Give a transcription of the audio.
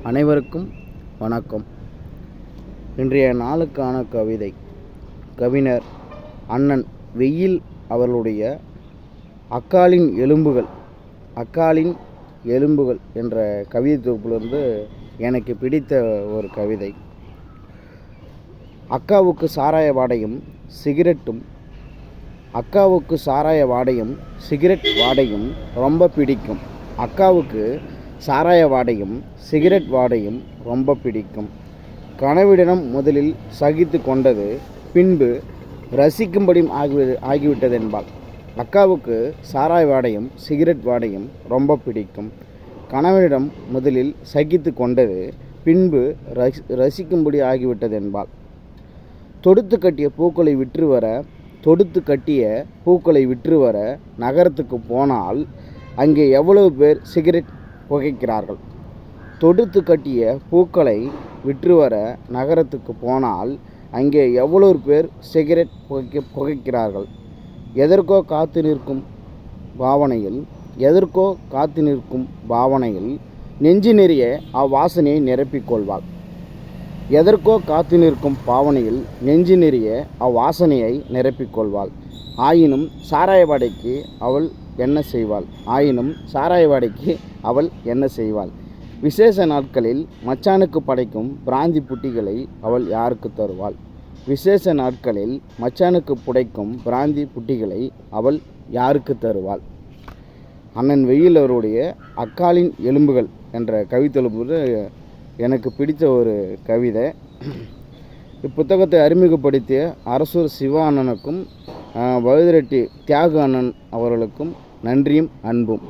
அனைவருக்கும் வணக்கம். இன்றைய நாளுக்கான கவிதை கவிஞர் அண்ணன் வெயில் அவர்களுடைய அக்காலின் எலும்புகள் என்ற கவிதை தொகுப்பிலிருந்து எனக்கு பிடித்த ஒரு கவிதை. அக்காவுக்கு சாராய வாடையும் சிகரெட் வாடையும் ரொம்ப பிடிக்கும். அக்காவுக்கு சாராய வாடையும் சிகரெட் வாடையும் ரொம்ப பிடிக்கும். கனவிடம் முதலில் சகித்து கொண்டது, பின்பு ரசிக்கும்படி ஆகிவிட்டது என்பாள். அக்காவுக்கு சாராய வாடையும் சிகரெட் வாடையும் ரொம்ப பிடிக்கும். கணவனிடம் முதலில் சகித்து கொண்டது, பின்பு ரசிக்கும்படி ஆகிவிட்டது என்பாள். தொடுத்து கட்டிய பூக்களை விற்று வர நகரத்துக்கு போனால் அங்கே எவ்வளவு பேர் சிகரெட் புகைக்கிறார்கள். தொடுத்து கட்டிய பூக்களை விற்று வர நகரத்துக்கு போனால் அங்கே எவ்வளவு பேர் சிகரெட் புகைக்கிறார்கள். எதற்கோ காத்து நிற்கும் பாவனையில் நெஞ்சு நிறைய அவ்வாசனையை நிரப்பிக்கொள்வாள். ஆயினும் சாராய வாடைக்கு அவள் என்ன செய்வாள்? விசேஷ நாட்களில் மச்சானுக்கு படைக்கும் பிராந்தி புட்டிகளை அவள் யாருக்கு தருவாள்? அண்ணன் வெயில் அவருடைய அக்காலின் எலும்புகள் என்ற கவித்தொகுப்பு எனக்கு பிடித்த ஒரு கவிதை. இப்புத்தகத்தை அறிமுகப்படுத்திய அரசூர் சிவா அண்ணனுக்கும் வழுதிரெட்டி தியாகு அண்ணன் அவர்களுக்கும் நன்றியும் அன்பும்.